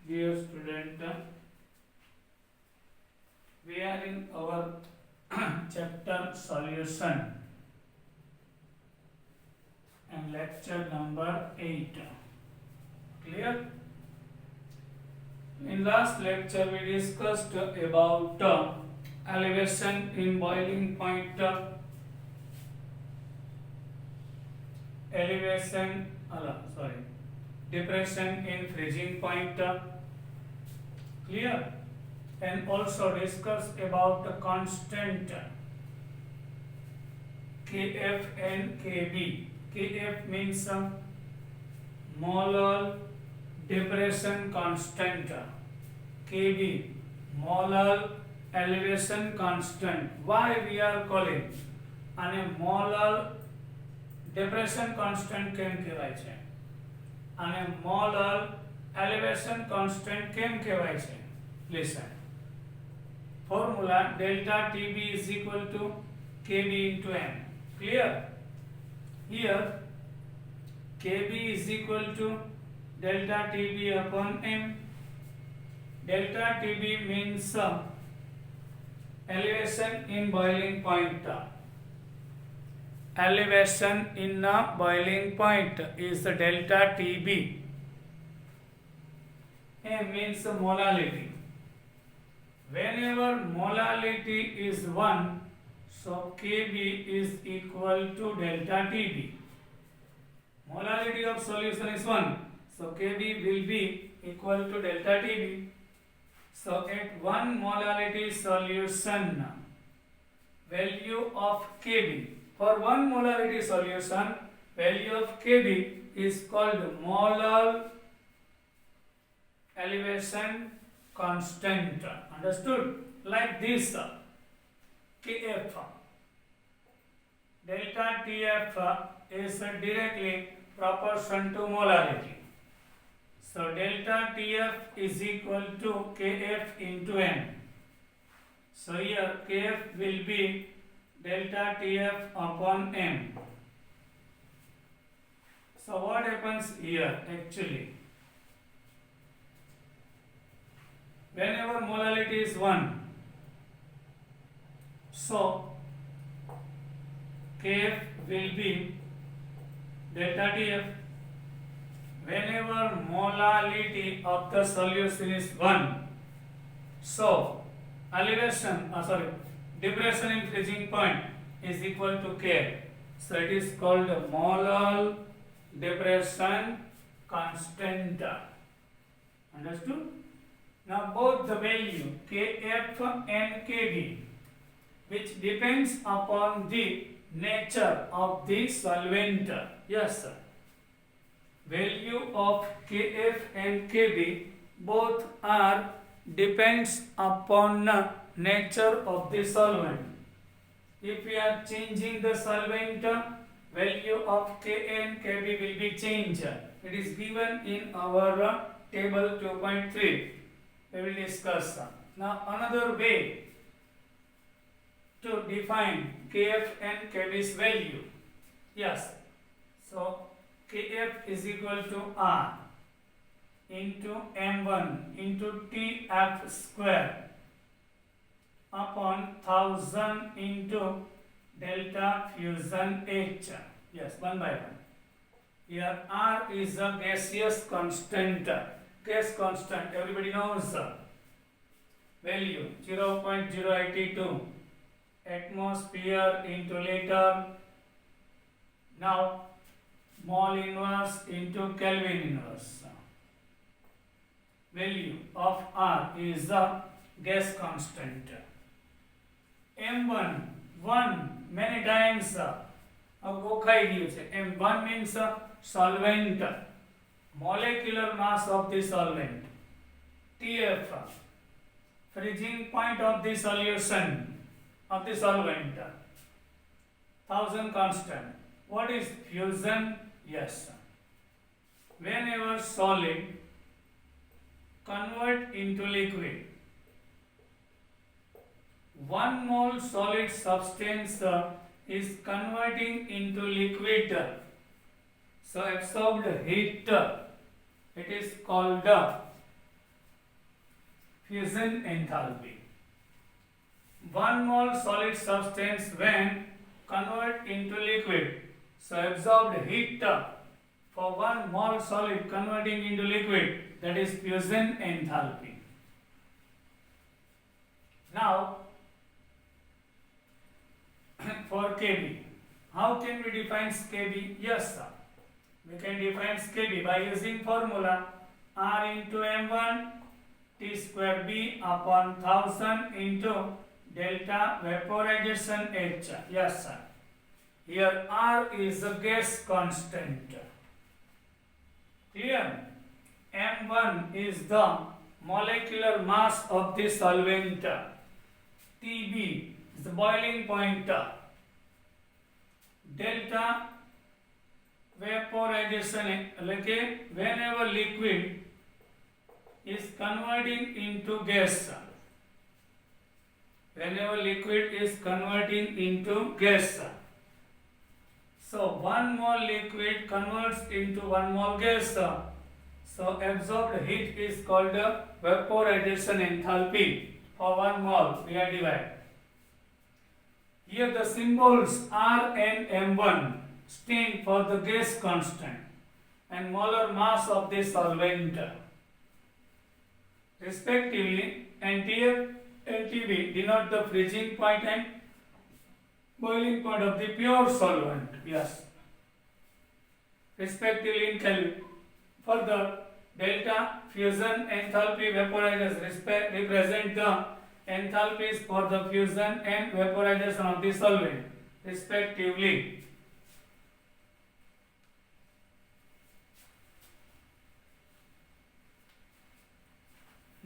Dear student, we are in our chapter solution and lecture number 8. Clear? In last lecture we discussed about elevation in boiling point, depression in freezing point. Clear? And also discuss about the constant Kf and Kb. Kf means molar depression constant, Kb molar elevation constant. Why we are calling અને molar depression constant કેમ કહેવાય છે અને molar elevation constant કેમ કહેવાય છે? Listen. Formula delta Tb is equal to Kb into m. Clear? Here Kb is equal to delta Tb upon m. Delta Tb means elevation in boiling point. Elevation in a boiling point is the delta Tb. M means molality. Whenever molality is 1, so Kb is equal to delta Tb. Molality of solution is 1, so Kb will be equal to delta Tb. So at 1 molality solution, value of Kb, for 1 molarity solution, value of Kb is called molar elevation constant. Understood? Like this, Kf, delta Tf is directly proportion to molarity. So delta Tf is equal to Kf into m. So here Kf will be delta Tf upon m. So what happens here actually? Whenever molality is 1, so Kf will be delta Tf. Whenever molality of the solution is 1, so depression in freezing point is equal to K. So it is called molar depression constant. Understood? Now both the value Kf and Kb, which depends upon the nature of the solvent. Yes, sir. Value of Kf and Kb both are depends upon nature of the solvent. If we are changing the solvent, value of Ka and Kb will be changed. It is given in our table 2.3. We will discuss. Now another way to define Kf and Kb's value. Yes. So Kf is equal to R into M1 into Tf square upon 1000 into delta fusion H. Yes, one by one. Here R is a gaseous constant. Gas constant, everybody knows value 0.082 atmosphere into liter. Now mole inverse into Kelvin inverse. Value of R is a gas constant. M1 1 many times M1 means solvent, molecular mass of the solvent. Tf freezing point of the solution of the solvent, 1000 constant. What is fusion? Yes, whenever solid convert into liquid, 1 mole solid substance is converting into liquid. So absorbed heat, it is called fusion enthalpy. 1 mole solid substance when convert into liquid. So absorbed heat for 1 mole solid converting into liquid, that is fusion enthalpy. Now for Kb, how can we define Kb? Yes sir, we can define Kb by using formula R into M1 T square B upon 1000 into delta vaporization H. Yes sir, here R is a gas constant. Clear? M1 is the molecular mass of the solvent. Tb is the boiling point. Delta vaporization, like whenever liquid is converting into gas. Whenever liquid is converting into gas. So 1 mole liquid converts into 1 mole gas. So absorbed heat is called vaporization enthalpy for 1 mole. We are divided. Here the symbols R and M1 stand for the gas constant and molar mass of the solvent. Respectively, NTF and TB denote the freezing point and boiling point of the pure solvent. Yes. Respectively in Kelvin. Further, delta fusion enthalpy vaporizers represent the enthalpies for the fusion and vaporization of the solvent, respectively.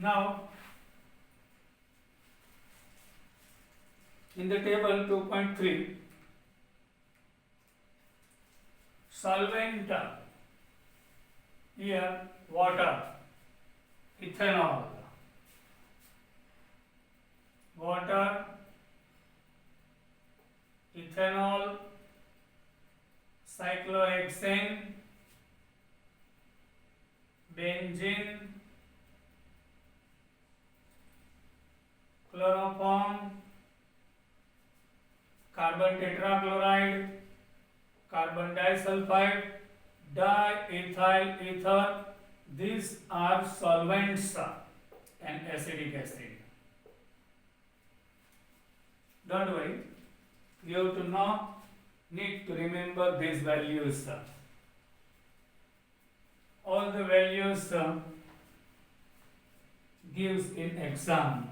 Now, in the table 2.3, solvent, here water, ethanol, water, ethanol, cyclohexane, benzene, chloroform, carbon tetrachloride, carbon disulfide, diethyl ether. These are solvents and acetic acid. Don't worry, you have to need to remember these values. All the values gives in exam,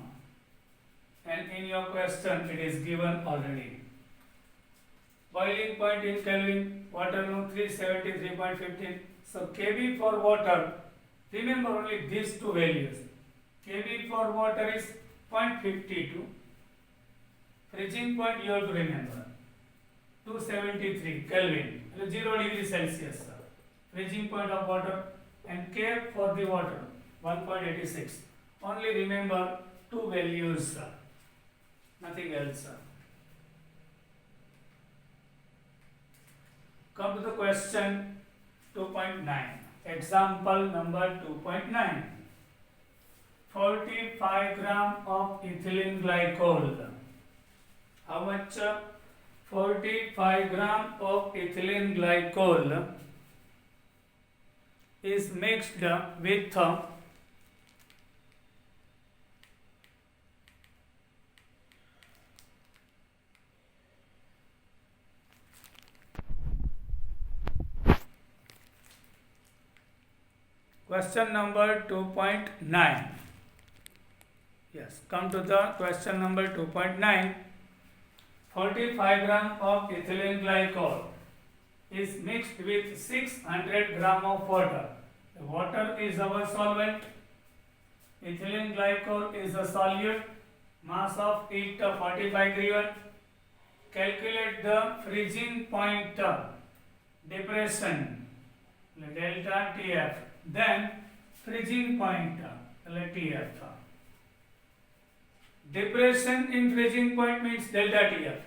and in your question it is given already. Boiling point in Kelvin, water no 373.15. So Kb for water, remember only these two values. Kb for water is 0.52. Freezing point you have to remember 273 Kelvin, 0 degree Celsius. Freezing point of water, and K for the water 1.86. Only remember two values, nothing else. Come to the question 2.9. Example number 2.9. 45 gram of ethylene glycol. How much? 45 gram of ethylene glycol is mixed with question number 2.9. Yes, come to the question number 2.9. 45 gram of ethylene glycol is mixed with 600 gram of water. The water is our solvent. Ethylene glycol is a solute. Mass of it 45 given. Calculate the freezing point depression delta TF. Then freezing point TF. Depression in freezing point means delta TF.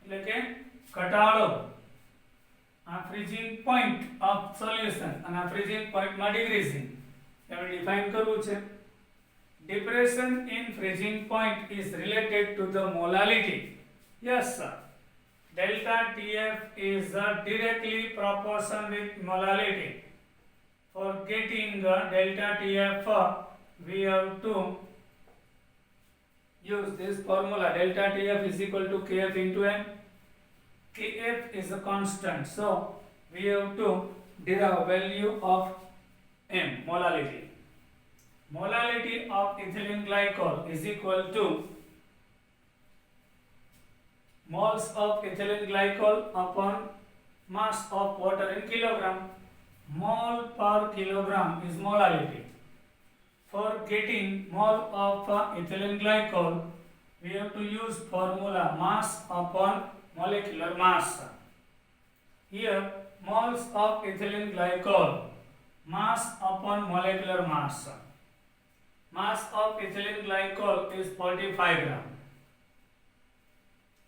એટલે કે ઘટાડો આ freezing point of solution અને આ freezing point માં decreasing. આપણે define કરવું છે depression in freezing point is related to the molality. Yes, sir. Delta TF is directly proportional with molality. For getting delta TF, we have to use this formula. Delta TF is equal to Kf into M. Kf is a constant, so we have to derive value of M, molality. Molality of ethylene glycol is equal to moles of ethylene glycol upon mass of water in kilogram. Mole per kilogram is molality. For getting mole of ethylene glycol, we have to use formula mass upon molecular mass. Here, moles of ethylene glycol, mass upon molecular mass. Mass of ethylene glycol is 45 gram.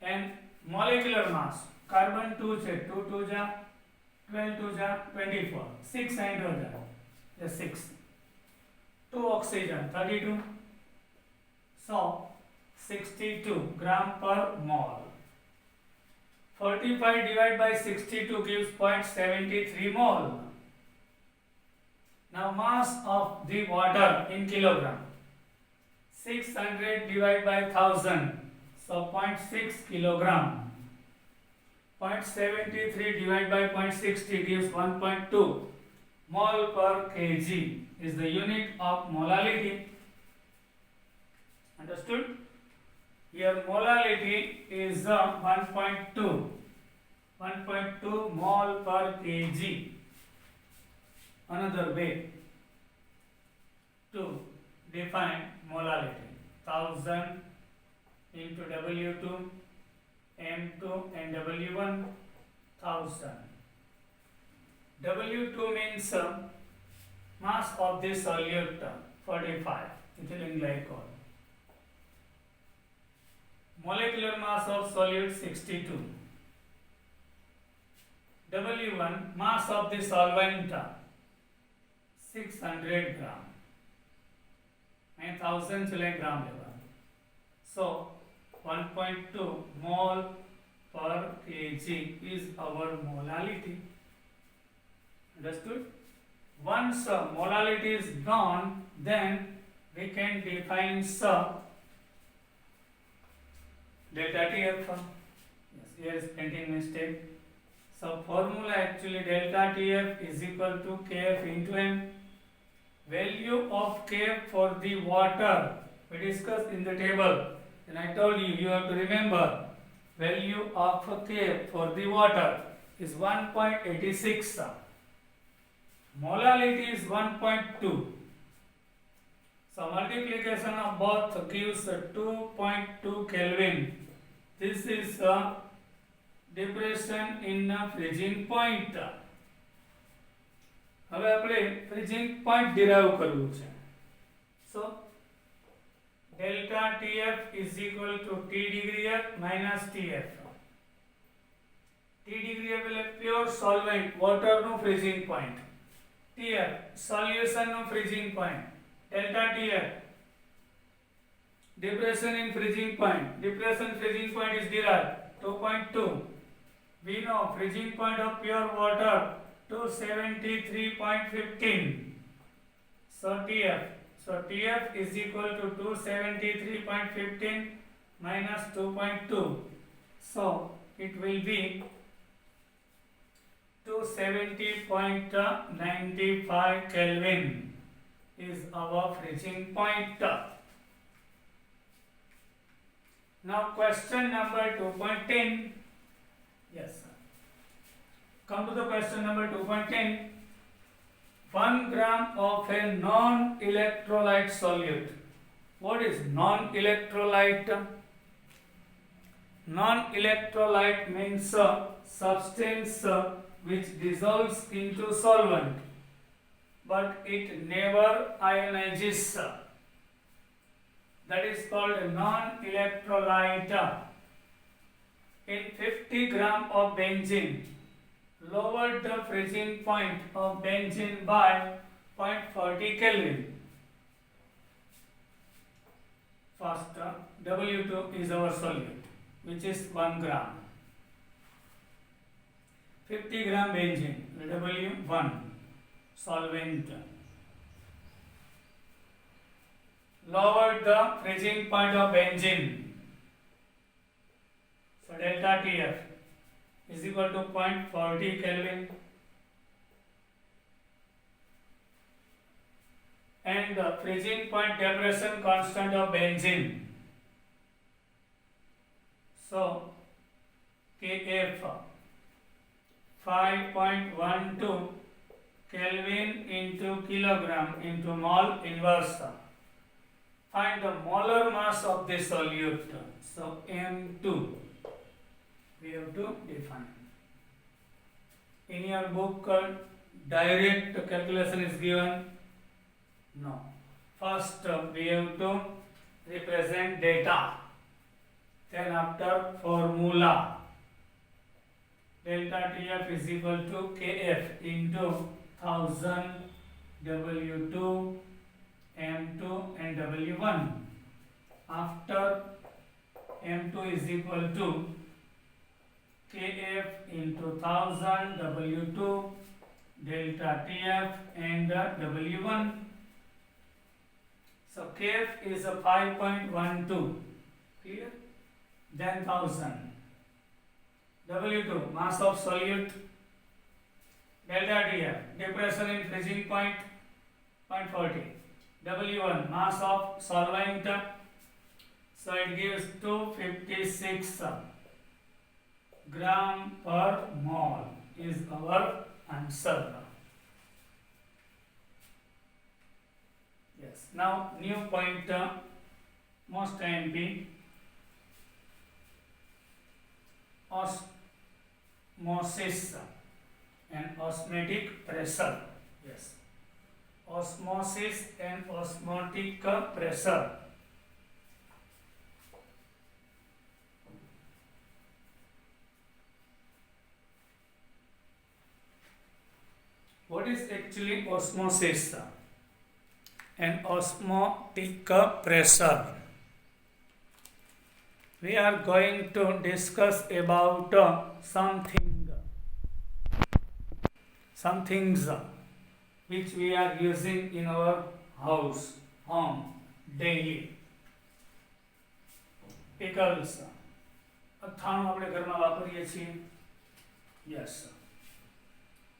And molecular mass, carbon 2 से 2 2 जा 12 2 जा 24, 6 hydrogen, 6, 2 oxygen 32, so 62 gram per mole. 45 divided by 62 gives 0.73 mole. Now mass of the water in kilogram, 600 divided by 1000, so 0.6 kilogram. 0.73 divided by 0.60 gives 1.2 mole per kg is the unit of molality. Understood? Here molality is 1.2 mole per kg. Another way to define molality, 1000 into W2, M2 and W1, 1000. W2 means mass of the solute 45, ethylene glycol. Molecular mass of solute 62. W1 mass of the solvent 600 gram. 1000 gram level. So 1.2 mole per kg is our molality. Understood? Once molality is known, then we can define delta TF. Yes, here is printing mistake. So formula actually delta TF is equal to Kf into M. Value of Kf for the water we discussed in the table. And I told you, you have to remember value of Kf for the water is 1.86. Molality is 1.2. So multiplication of both gives 2.2 Kelvin. This is depression in freezing point. હવે આપણે freezing point derive કરવું છે. So delta TF is equal to T degree F minus TF. T degree F એટલે pure solvent water નું freezing point. TF solution નું freezing point. Delta TF depression in freezing point. Depression freezing point is derived 2.2. We know freezing point of pure water 273.15. So TF is equal to 273.15 minus 2.2. So it will be 270.95 Kelvin is our freezing point. Now question number 2.10. Yes, sir. Come to the question number 2.10. 1 gram of a non-electrolyte solute. What is non-electrolyte? Non-electrolyte means a substance which dissolves into solvent, but it never ionizes. That is called a non-electrolyte. In 50 gram of benzene, lowered the freezing point of benzene by 0.40 Kelvin. First, W2 is our solute, which is 1 gram. 50 gram benzene, W1, solvent. Lowered the freezing point of benzene. So delta TF is equal to 0.40 Kelvin. And the freezing point depression constant of benzene. So Kf 5.12 Kelvin into kilogram into mole inverse. Find the molar mass of the solute. So M2 we have to define. In your book, direct calculation is given. No. First, we have to represent data. Then after formula. Delta TF is equal to Kf into 1000 W2, M2 and W1. After M2 is equal to Kf into 1000 W2 delta TF and W1. So Kf is a 5.12. Clear? Then 1000. W2 mass of solute. Delta TF depression in freezing point 0.40. W1 mass of solvent. So it gives 256 gram per mole is our answer. Yes. Now new point, most IMP, osmosis and osmotic pressure. Yes. Osmosis and osmotic pressure. What is actually osmosis and osmotic pressure? We are going to discuss about some things which we are using in our home daily. Pickles. અથાણું આપણે ઘરમાં વાપરીએ છીએ. Yes.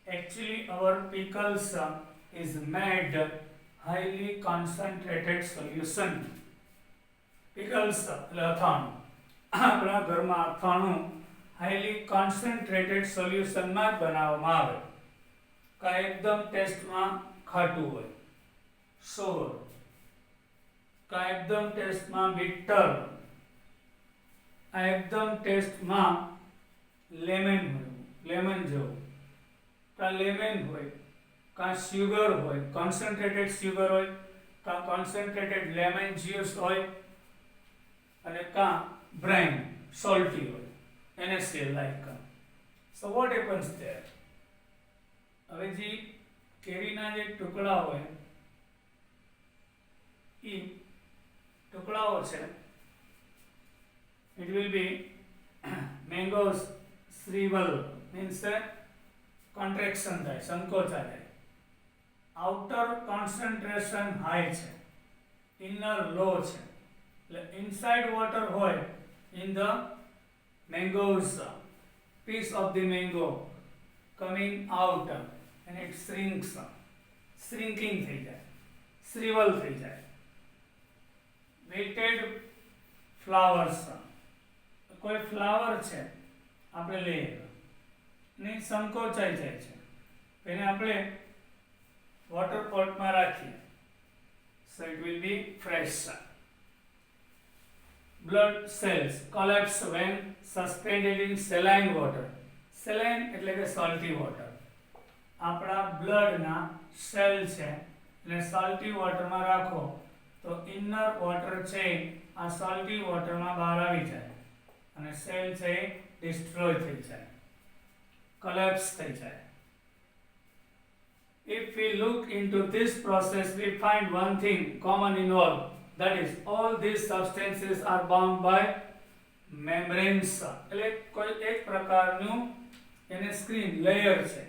Actually, our pickles is made highly concentrated solution. Pickles એટલે અથાણું. આપણા ઘરમાં અથાણું highly concentrated solution માં બનાવવામાં આવે. કા એકદમ ટેસ્ટમાં ખાટું હોય, સોર, કા એકદમ ટેસ્ટમાં bitter, આ એકદમ ટેસ્ટમાં લેમન જેવું, કા લેમન હોય, કા સુગર હોય, કોન્સન્ટ્રેટેડ સુગર હોય, કા કોન્સન્ટ્રેટેડ લેમન જ્યુસ હોય, અને કા બ્રાઇન સોલ્ટી હોય, NaCl like. So what happens there? હવે જે કેરીના જે ટુકડા હોય એ ટુકડાઓ છે, it will be mangoes shrivel means contraction થાય, સંકોચાય થાય. outer concentration high છે, inner low છે. એટલે inside water હોય in the mangoes, piece of the mango coming out and it shrinks, shrinking થઈ જાય, shrivel થઈ જાય. weighted flowers, કોઈ ફ્લાવર છે આપણે લઈએ ને સંકોચાઈ જાય છે, એને આપણે વોટર પોટમાં રાખીએ. So it will be fresh. Blood cells collapse when suspended in saline water. Saline એટલે કે salty water. આપણા બ્લડના સેલ છે એટલે salty waterમાં રાખો તો ઇનર વોટર છે આ salty waterમાં બહાર આવી જાય અને સેલ છે ડિસ્ટ્રોય થઈ જાય, collapse થઈ જાય. If we look into this process, we find one thing common in all. that is all these substances are bound by membranes. એટલે કોઈ એક પ્રકારનું એને સ્ક્રીન લેયર છે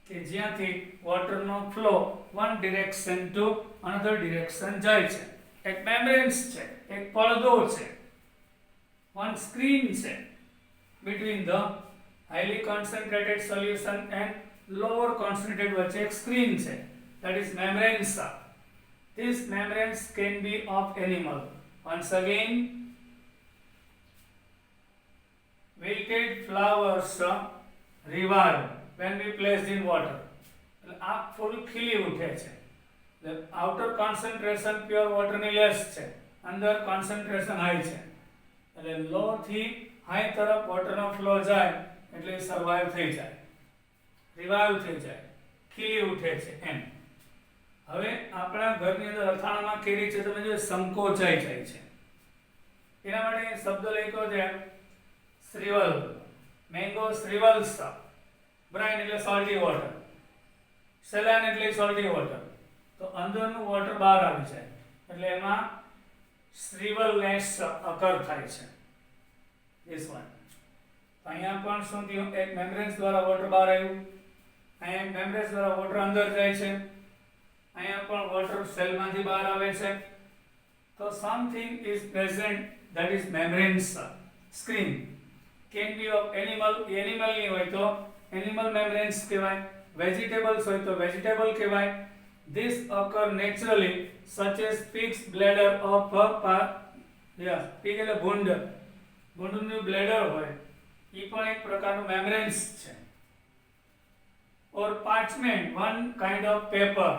કે જ્યાંથી વોટરનો flow one direction to another direction જાય છે. એક મેમ્બ્રેન્સ છે, એક પડદો છે, વન સ્ક્રીન છે between the highly concentrated solution and lower concentrated વચ્ચે એક સ્ક્રીન છે, that is membranes. These membranes can be of animal. Once again, wilted flowers revive when we placed in water. આ ફૂલ ખીલી ઉઠે છે. The outer concentration pure water ની less છે, અંદર concentration high છે. એટલે લો થી હાઈ તરફ વોટરનો ફ્લો જાય એટલે સર્વાઈવ થઈ જાય, રિવાઈવ થઈ જાય, ખીલી ઉઠે છે એમ. હવે આપણા ઘરની અંદર અથાણામાં કેરી છે, તમે જો સંકોચાઈ જાય છે, એના માટે શબ્દ લખ્યો છે શ્રીવલ. મેંગો શ્રીવલ્સ. બ્રાઇન એટલે સોલ્ટી વોટર, સેલાન એટલે સોલ્ટી વોટર. તો અંદરનું વોટર બહાર આવી જાય એટલે એમાં શ્રીવલનેસ અકર થાય છે. This one. અહીંયા પણ શું થયું, એક મેમ્બ્રેન્સ દ્વારા વોટર બહાર આવ્યું, અહીંયા મેમ્બ્રેન્સ દ્વારા વોટર અંદર જાય છે, અહીંયા પણ વોટર સેલમાંથી બહાર આવે છે. તો something is present, that is membranes screen. Can be of animal. એનિમલની હોય તો એનિમલ મેમ્બ્રેન્સ કહેવાય, વેજીટેબલ્સ હોય તો વેજીટેબલ કહેવાય. This occur naturally such as pig's bladder of pig એટલે ભૂંડ, ભૂંડનું બ્લેડર હોય એ પણ એક પ્રકારનું મેમ્બ્રેન્સ છે. or parchment, one kind of paper.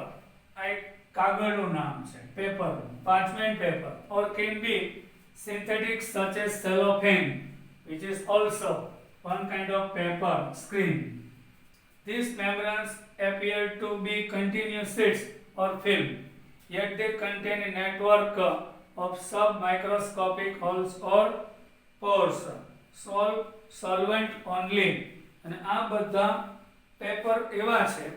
આ એક કાગળનું નામ છે, paper, parchment paper. or can be synthetic such as cellophane, which is also one kind of paper screen. These membranes appear to be continuous sheets or film, yet they contain a network of submicroscopic holes or pores. Solvent only. અને આ બધા paper એવા છે,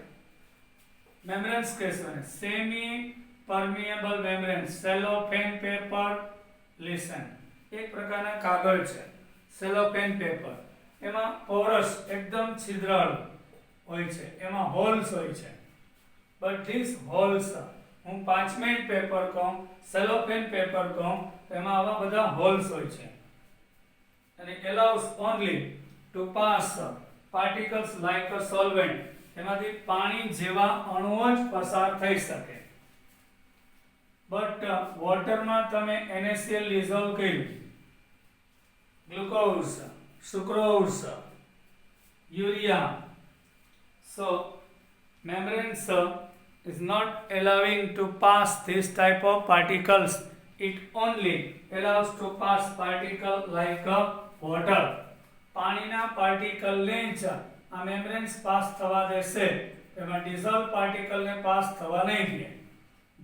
membranes કહેવાય, semi permeable membrane. Cellophane paper, listen, એક પ્રકારના કાગળ છે સેલોફેન પેપર. એમાં પોરસ એકદમ છિદ્રાળુ હોય છે, એમાં હોલ્સ હોય છે. બટ ધીસ હોલ્સ, હું પાર્ચમેન્ટ પેપર કહું, સેલોફેન પેપર કહું, એમાં આવા બધા હોલ્સ હોય છે. અને allows only to pass particles like a solvent. એમાંથી પાણી જેવા અણુઓ જ પસાર થઈ શકે. બટ વોટરમાં તમે NaCl ડિઝોલ્વ કર્યું, glucose, sucrose, urea. So membranes is not allowing to pass this type of particles. It only allows to pass particle like a water. પાણીના પાર્ટિકલને જ આ મેમ્બ્રેન્સ પાસ થવા દેશે, એમાં ડિઝોલ્વ પાર્ટિકલને પાસ થવા નહીં દે.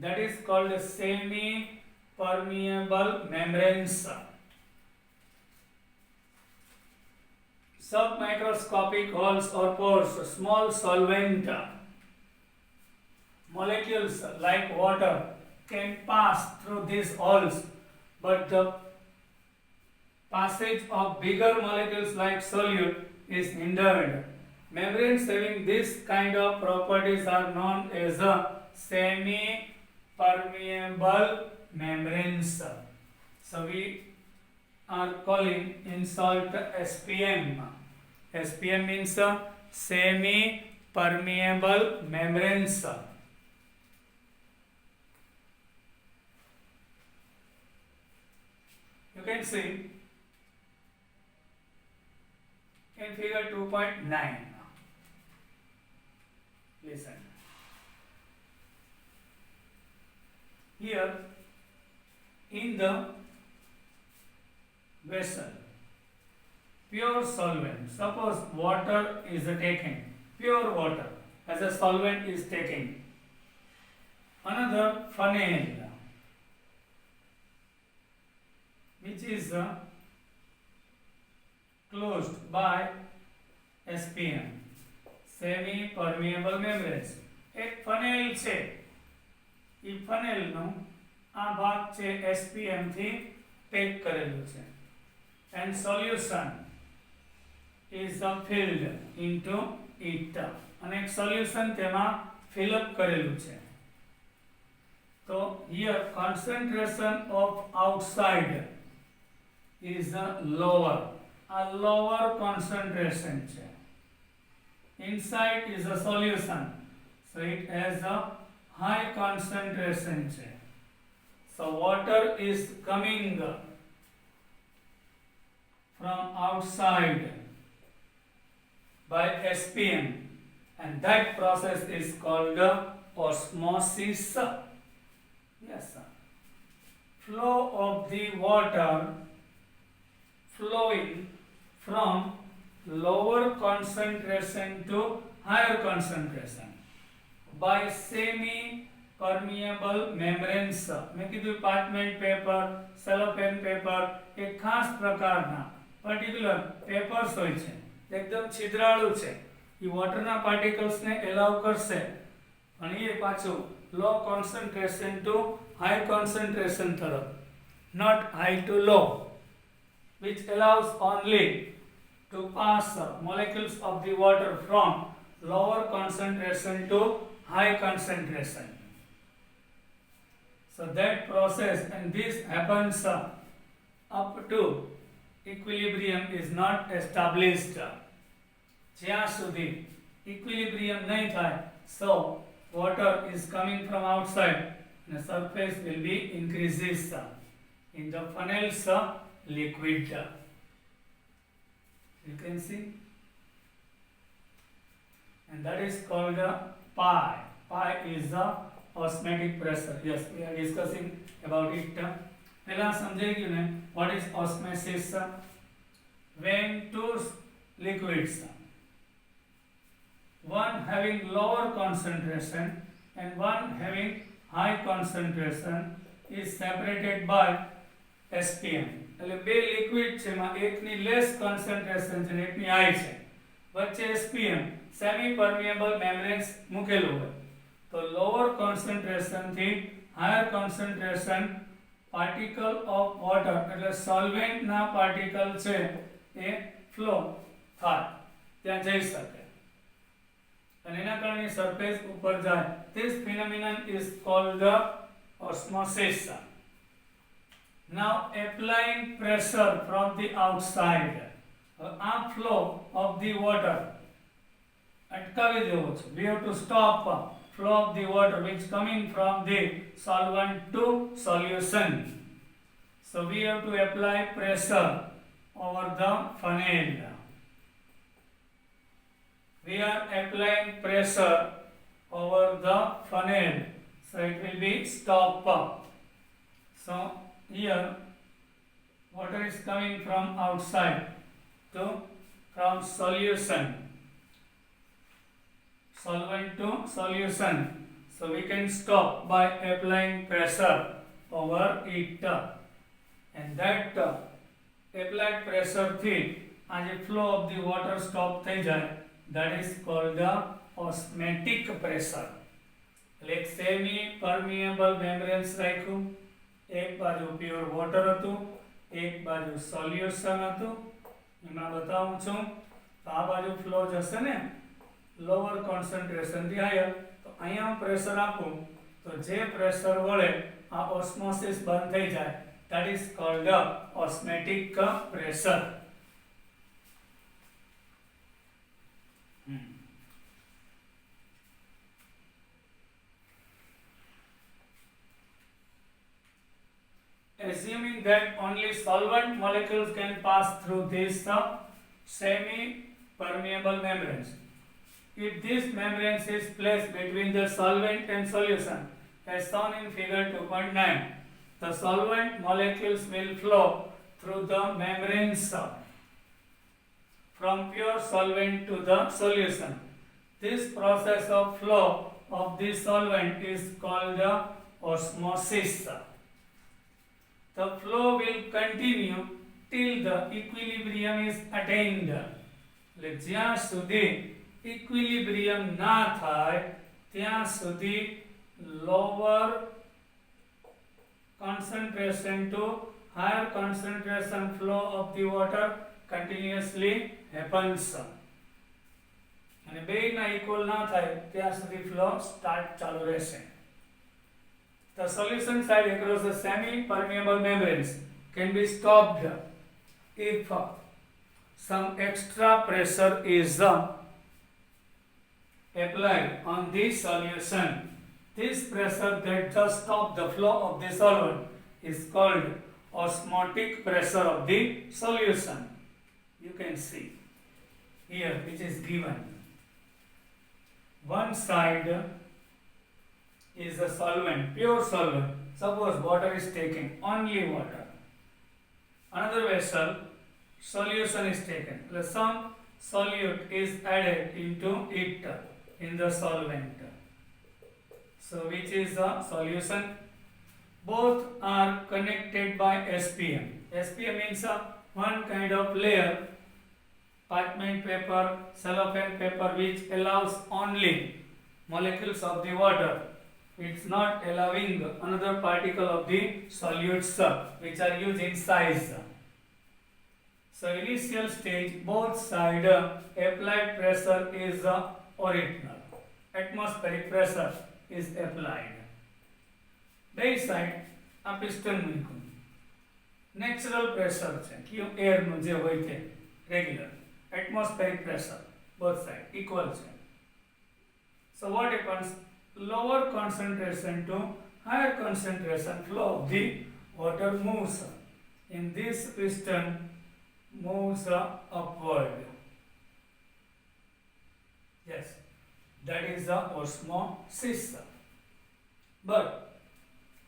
That is called semi permeable membranes. Submicroscopic holes or pores, small solvent molecules like water can pass through these holes, but the passage of bigger molecules like solute is hindered. Membranes having this kind of properties are known as a semi-permeable membranes. So we are calling in salt SPM. SPM means semi-permeable membranes. You can see in figure 2.9. Listen. Here in the vessel, pure solvent, suppose water is taken, pure water as a solvent is taken, another funnel which is closed by SPM, semi permeable membranes. એક ફનેલ છે, એ ફનેલનું આ ભાગ છે SPM થી pack કરેલું છે and solution is filled into it અને એક સોલ્યુશન તેમાં fill up કરેલું છે. તો here concentration of outside is lower. A lower concentration છે. Inside is a solution, so it has a high concentration છે. So water is coming from outside by SPM, and that process is called osmosis. Yes, sir. Flow of the water flowing from lower concentration to higher concentration by semi-permeable membranes. મેં કીધું parchment paper, cellophane paper એ ખાસ પ્રકારના particular papers હોય છે, એકદમ છિદ્રાળુ છે, એ વોટરના પાર્ટિકલ્સને allow કરશે, પણ એ પાછું low concentration to high concentration તરફ, not high to low, which allows only to pass molecules of the water from lower concentration to high concentration. So that process, and this happens up to equilibrium is not established. જ્યાં સુધી equilibrium નહીં થાય, so water is coming from outside and the surface will be increases in the funnels liquid. You can see, and that is called pi. Pi is the osmotic pressure. Yes, we are discussing about it. પહેલા સમજાઈ ગયું ને, what is osmosis? When two liquids, one having lower concentration and one having high concentration, is separated by SPM. એટલે બે liquid છે, એમાં એકની less concentration છે ને એકની હાઈ છે, વચ્ચે SPM સેમી પરમિએબલ મેમ્બ્રેન્સ મૂકેલું હોય, તો લોઅર કોન્સન્ટ્રેશન થી higher concentration particle of water એટલે સોલ્વેન્ટ ના પાર્ટિકલ છે એ ફ્લો થાય, ત્યાં જઈ શકે અને એના કારણે સરફેસ ઉપર જાય. This phenomenon is called osmosis. Now applying pressure from the outside, આ flow of the water અટકાવી દેવો છે. We have to stop flow of the water which coming from the solvent to solution. So we have to apply pressure over the funnel. We are applying pressure over the funnel, so it will be stop. So here water is coming from outside to from solution, solvent to solution, so we can stop by applying pressure over it, and that applied pressure થી આ જે flow of the water stop થઈ જાય, that is called the osmotic pressure. એટલે એક semi પરમિએબલ મેમ્બ્રેન્સ રાખ્યું, એક બાજુ પ્યોર વોટર હતું, એક બાજુ સોલ્યુશન હતું, એમાં બતાવું છું. તો આ બાજુ ફ્લો જશે ને લોઅર કોન્સન્ટ્રેશન થી હાયર, તો અહીંયા પ્રેશર આપું તો જે પ્રેશર વડે આ ઓસ્મોસિસ બંધ થઈ જાય, that is called the osmotic pressure. Assuming that only solvent molecules can pass through these semi-permeable membranes. If this membrane is placed between the solvent and solution, as shown in figure 2.9, the solvent molecules will flow through the membranes from pure solvent to the solution. This process of flow of the solvent is called osmosis. The flow will continue till the equilibrium is attained. એટલે જ્યાં સુધી equilibrium ના થાય ત્યાં સુધી lower concentration to higher concentration flow of the water continuously happens. અને બેયના equal ના થાય ત્યાં સુધી ફ્લો સ્ટાર્ટ ચાલુ રહેશે. The solution side across the semi-permeable membranes can be stopped if some extra pressure is applied on the solution. This pressure that just stops the flow of the solvent is called osmotic pressure of the solution. You can see here which is given. One side is a solvent, pure solvent. Suppose water is taken, only water. Another vessel, solution is taken. Some solute is added into it in the solvent. So which is the solution? Both are connected by SPM. SPM means one kind of layer, parchment paper, cellophane paper, which allows only molecules of the water. It's not allowing another particle of the solutes which are used in size. So initial stage, both side applied pressure is original. Atmospheric pressure is applied. બે side આ piston મૂક્યું. Natural pressure છે કે એરનું જે હોય તે regular. Atmospheric pressure, both sides equal છે. So what happens? Lower concentration to higher concentration flow of the water moves. In this piston moves upward. Yes, that is the osmosis. But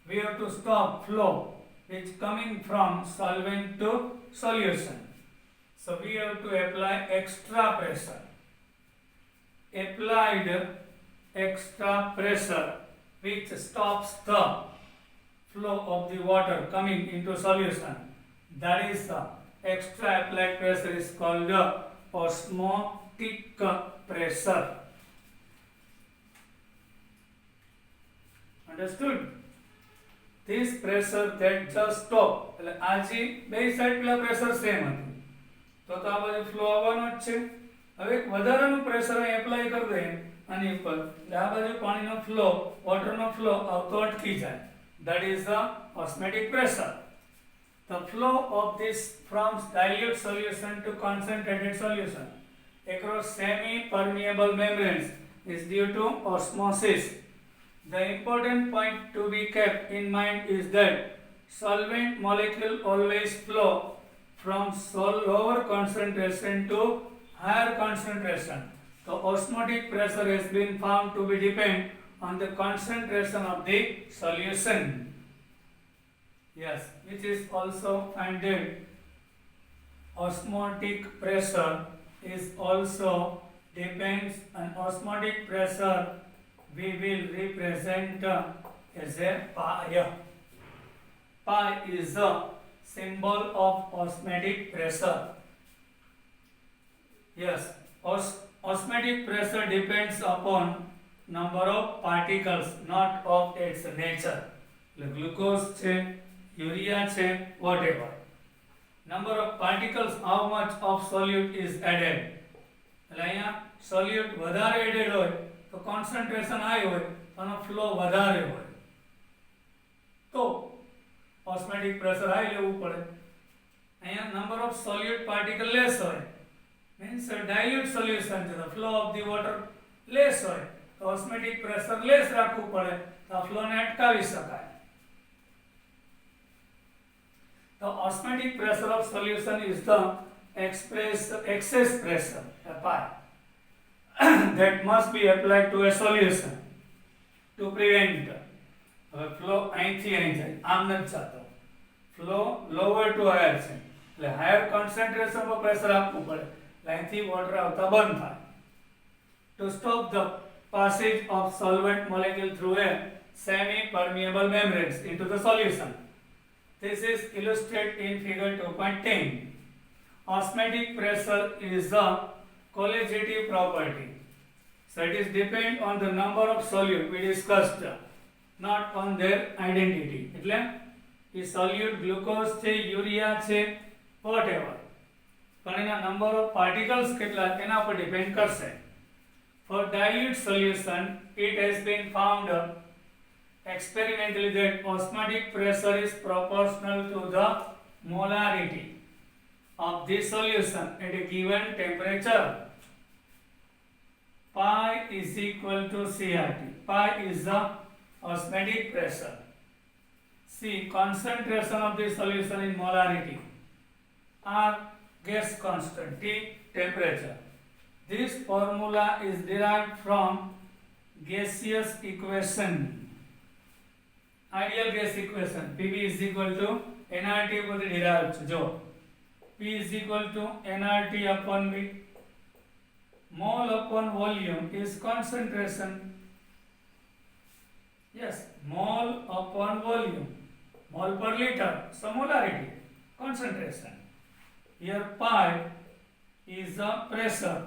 we have to stop flow which coming from solvent to solution. So we have to apply extra pressure. Applied extra pressure which stops the flow of the water coming into solution. That is the extra applied pressure is called osmotic pressure. Understood? This pressure that just stop. એટલે આ જે બે side પેલા pressure same હતું તો આ બાજુ flow આવવાનો જ છે. હવે એક વધારાનું પ્રેશર અહીં એપ્લાય કરી દઈએ આની ઉપર એટલે આ બાજુ પાણીનો ફ્લો, વોટરનો ફ્લો આવતો અટકી જાય. That is the osmotic pressure. The flow of this from dilute solution to concentrated solution across semi-permeable membranes is due to osmosis. The important point to be kept in mind is that solvent molecule always flow from lower concentration to higher concentration. The osmotic pressure has been found to be depend on the concentration of the solution. Yes, which is also finded. Osmotic pressure is also depends on osmotic pressure. We will represent as a pi. Pi is a symbol of osmotic pressure. Yes, osmotic pressure depends upon number of particles, not of its nature. Like glucose છે, urea છે, whatever. Number of particles, how much of solute is added. એટલે અહીંયા solute વધારે added હોય તો concentration high હોય તો એનો flow વધારે હોય. તો osmotic pressure high લેવું પડે. અહીંયા number of solute particle less હોય. Means dilute solution છે, the flow of the water less હોય તો osmotic pressure less રાખવું પડે તો આ flow ને અટકાવી શકાય. The osmotic pressure of solution is the excess pressure Fi that must be applied to a solution to prevent flow અહીંથી અહીં જાય. આમ નથી જતો. Flow lower to higher છે એટલે higher concentration પર pressure આપવું પડે એટલે અહીંથી water આવતા બંધ થાય. To stop the passage of solvent molecule through a semi-permeable membranes into the solution. This is illustrated in figure 2.10. Osmotic pressure is a colligative property. So it is depend on the number of solute we discussed, not on their identity. એટલે એ સોલ્યુટ glucose છે, urea છે, whatever. પણ એના number of particles કેટલા તેના પર depend કરશે. For dilute solution, it has been found experimentally that osmotic pressure is proportional to the molarity of the solution at a given temperature. Pi is equal to CRT. Pi is the osmotic pressure. C, concentration of the solution in molarity. R, gas constant. T, temperature. This formula is derived from gaseous equation. Ideal gas equation. PV is equal to nRT પરથી derived છે. જો P is equal to nRT upon V. Mole upon volume is concentration. Yes, mole upon volume. Mole per liter. So molarity, concentration. Here pi is the pressure.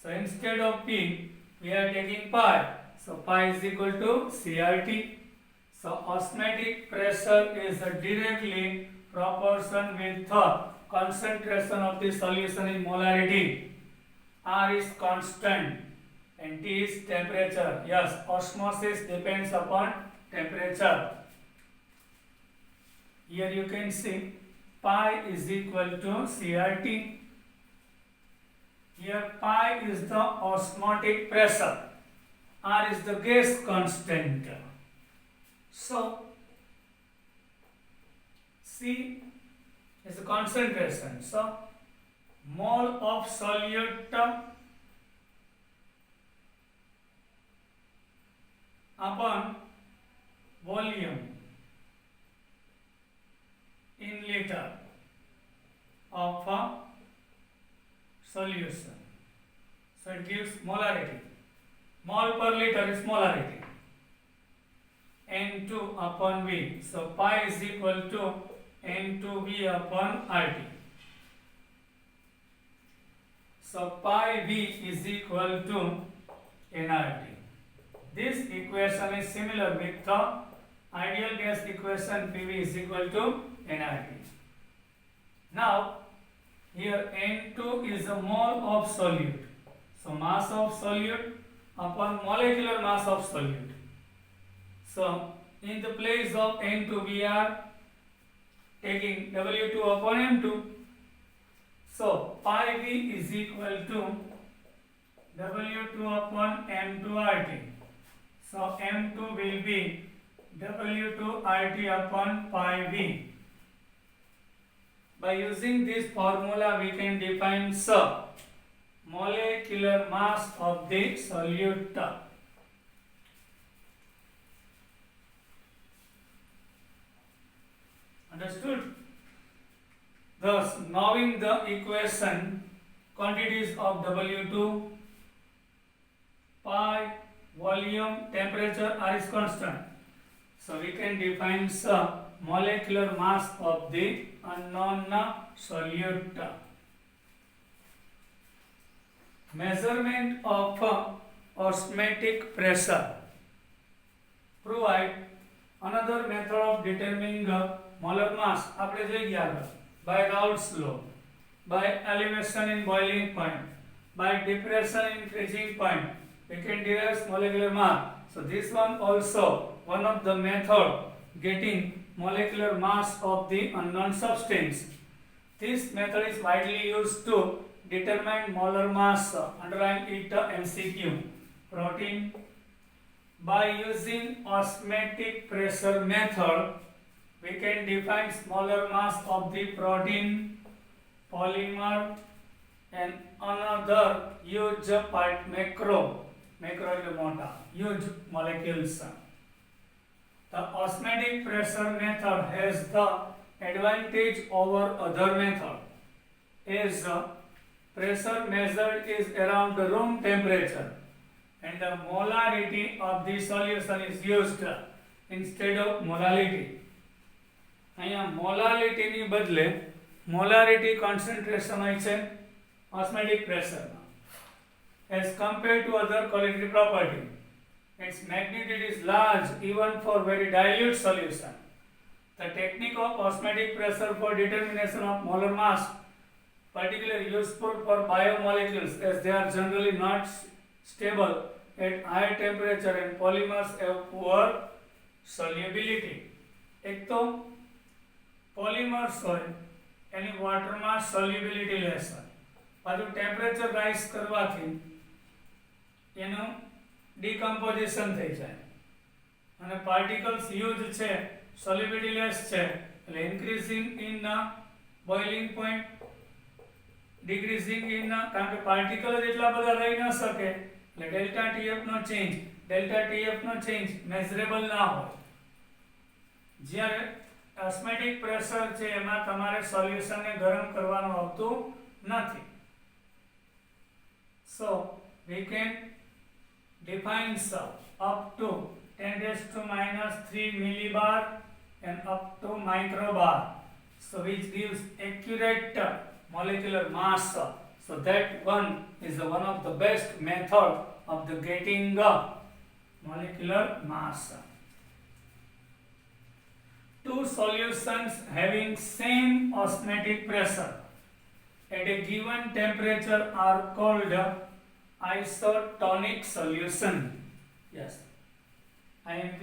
So instead of P, we are taking pi. So pi is equal to CRT. So osmotic pressure is directly proportion with the concentration of the solution in molarity. R is constant and T is temperature. Yes, osmosis depends upon temperature. Here you can see pi is equal to CRT. Here pi is the osmotic pressure. R is the gas constant. So C is the concentration. So mole of solute upon volume in liter of a solution. So it gives molarity. Mole per liter is molarity. N2 upon V. So pi is equal to N2V upon RT. So pi V is equal to nRT. This equation is similar with the ideal gas equation. PV is equal to nRT. Now here N2 is a mole of solute. So mass of solute upon molecular mass of solute. So in the place of N2 we are taking W2 upon M2. So pi V is equal to W2 upon M2 RT. So M2 will be W2 RT upon pi V. By using this formula we can define molecular mass of the solute. Understood? Thus, knowing the equation, quantities of W2, pi, volume, temperature are is constant. So we can define molecular mass of the unknown solute. Measurement of osmotic pressure. Provide another method of determining molar mass. આપણે જોઈ ગયા by Raoult's law, by elevation in boiling point, by depression in freezing point, we can derive molecular mass. So this one also one of the method getting molecular mass of the unknown substance. This method is widely used to determine molar mass. Underline it MCQ. Protein. By using osmotic pressure method, we can define smaller mass of the protein, polymer, and another huge part macro huge molecules. The osmotic pressure method has the advantage over other method as pressure measured is around the room temperature and the molarity of the solution is used instead of molality. અહીંયા molality ની બદલે molarity concentration હોય છે osmotic પ્રેશરમાં as compared to other qualitative property. Its magnitude is large even for very dilute solution. The technique of osmotic pressure for determination of molar mass particularly useful for biomolecules as they are generally not stable at high temperature and polymers have poor solubility. एक तो polymers હોય એની વોટરમાં solubility less હોય, પાછું temperature rise કરવાથી એનું ડિકમ્પોઝિશન થઈ જાય અને પાર્ટિકલ્સ હ્યુજ છે, solubility less છે, એટલે increasing in boiling point, decreasing in કારણ કે પાર્ટિકલ જ એટલા બધા રહી ન શકે એટલે ડેલ્ટા ટીએફ નો ચેન્જ મેઝરેબલ ના હોય. જ્યારે ઓસ્મેટિક પ્રેશર છે એમાં તમારે સોલ્યુશનને ગરમ કરવાનું આવતું નથી. So we can define up to 10⁻³ millibar and up to microbar, so which gives accurate molecular mass. So that one is one of the best method of the getting molecular mass. Two solutions having same osmotic pressure at a given temperature are called isotonic solution. Yes, IMP.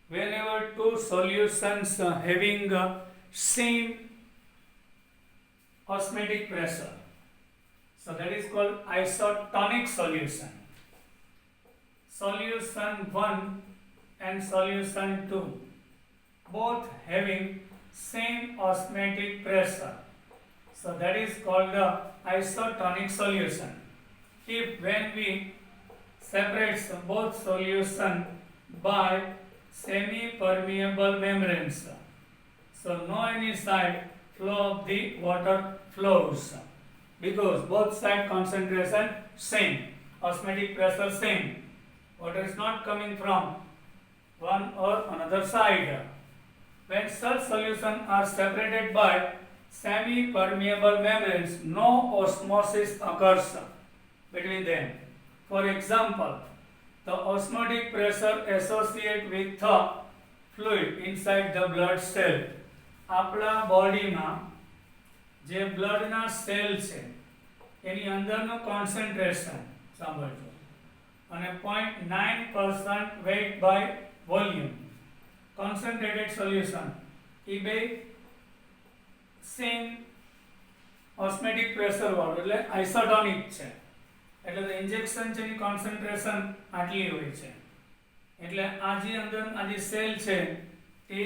Whenever two solutions having same osmotic pressure, so that is called isotonic solution. Solution 1 and solution 2 both having same osmotic pressure, so that is called the isotonic solution. If when we separate both solution by semi-permeable membranes, so no any side flow of the water flows because both side concentration same, osmotic pressure same, water is not coming from one or another side. When such solutions are separated by semi-permeable membranes, no osmosis occurs between them. For example, the osmotic pressure associated with the fluid inside the blood cell. આપણા બોડીમાં જે બ્લડના cell છે એની અંદરનું concentration સાંભળજો અને 0.9% weight by volume concentrated solution એ બે same ઓસ્મેટિક pressure વાળું એટલે આઇસોટોનિક છે. એટલે તો ઇન્જેક્શન છે એની કોન્સન્ટ્રેશન આટલી હોય છે એટલે આ જે અંદર આ જે સેલ છે એ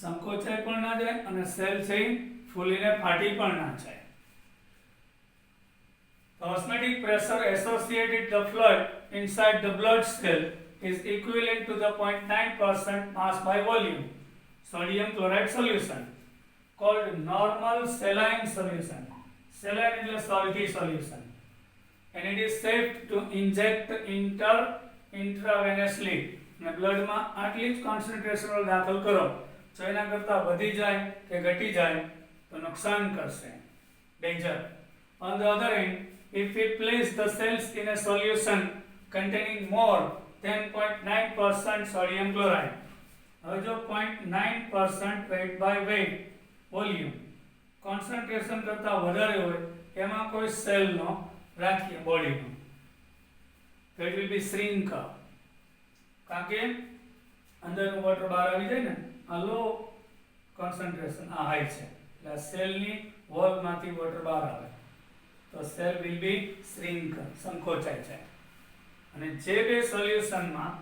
સંકોચાય પણ ના જાય અને સેલ છે ફૂલીને ફાટી પણ ના જાય. The osmotic pressure associated with the fluid inside the blood cell is equivalent to the 0.9% mass by volume sodium chloride solution called normal saline solution. Saline is a salty solution and it is safe to inject intravenously. blood માં આટલી જ concentration દાખલ કરો જો એના કરતા વધી જાય કે ઘટી જાય તો નુકસાન કરશે, danger. On the other hand, if we place the cells in a solution containing more than 0.9% sodium chloride, હવે જો 0.9% weight by weight volume concentration કરતા વધારે હોય એમાં કોઈ સેલનો રાખીએ બોડીનો તો it will be shrink કારણ કે અંદરનું વોટર બહાર આવી જાય ને. આ લો કોન્સન્ટ્રેશન આ હાઈ છે એટલે સેલની વોલમાંથી વોટર બહાર આવે તો સેલ વિલ બી શ્રિંક સંકોચાય છે. અને જે બે સોલ્યુશનમાં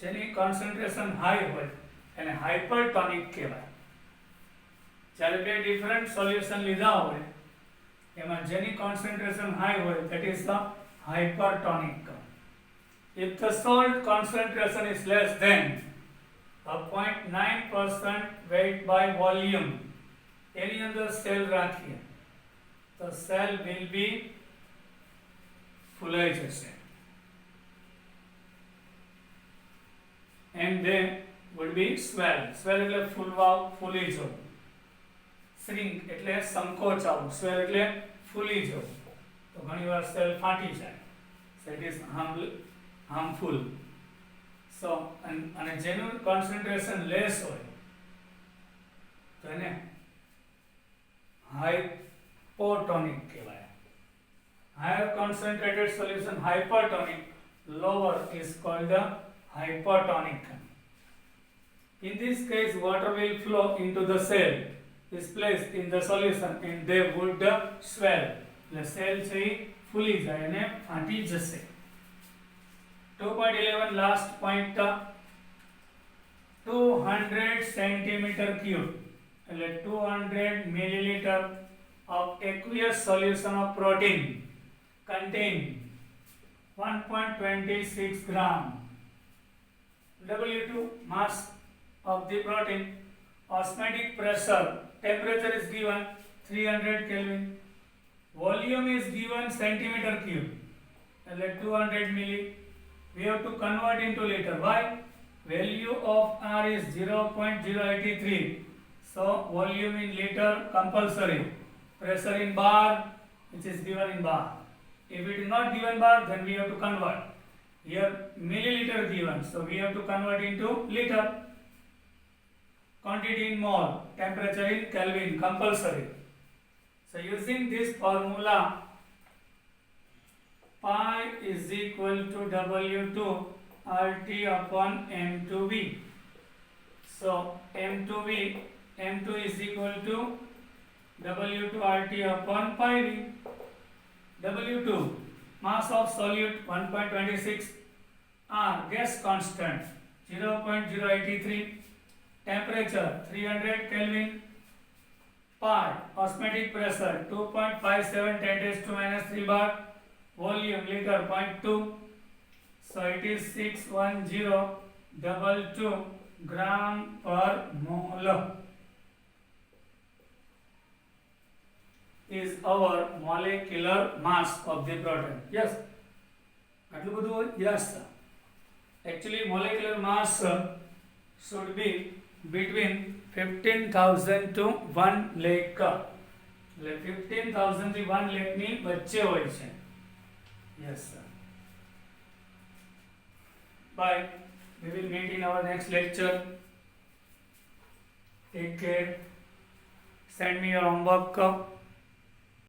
જેની કોન્સન્ટ્રેશન હાઈ હોય એને હાઇપરટોનિક કહેવાય. જ્યારે બે ડિફરન્ટ સોલ્યુશન લીધા હોય એમાં જેની કોન્સન્ટ્રેશન હાઈ હોય that is the hypertonic. If the salt concentration is less than a 0.9% weight by volume એની અંદર સેલ રાખીએ તો સેલ will be ફૂલાઈ જશે and they would be swell. Swell એટલે ફૂલી જવું, shrink એટલે સંકોચાવું, swell એટલે ફૂલી જવું. તો ઘણીવાર સેલ ફાટી જાય. So it is harmful. સો અને જેનું કોન્સન્ટ્રેશન લેસ હોય તો એને હાઇપોટોનિક કહેવાય. Higher concentrated solution hypertonic, lower is called the hypotonic. In this case, water will flow into the cell, is placed in the solution and they would swell. The cell છે ફૂલી જાય અને ફાટી જશે. 2.11 last point, 200 centimeter cube એટલે 200 milliliter of aqueous solution of protein contain 1.26 gram. W2 mass of the protein. Osmotic pressure, temperature is given 300 Kelvin. Volume is given centimeter cube. Like 200 milli. We have to convert into liter. Why? Value of R is 0.083. So volume in liter compulsory. Pressure in bar, which is given in bar. If it is not given bar, then we have to convert. Here milliliter given, so we have to convert into liter. Quantity in mole, temperature in Kelvin, compulsory. So using this formula, pi is equal to W2 RT upon M2V. So M2V, M2 is equal to W2 RT upon pi V. W2, mass of solute 1.26, R, gas constant 0.083, temperature 300 Kelvin, pi, osmotic pressure 2.57 10⁻³ bar, volume liter 0.2, so it is 61022 gram per mole. Is our molecular mass of the protein. Yes. આટલું બધું હોય? Yes. Actually molecular mass should be between 15,000 to 1 lakh. એટલે 15,000 થી 1 lakh ની વચ્ચે હોય છે. Yes sir. Bye. We will meet in our next lecture. Take care. Send me your homework.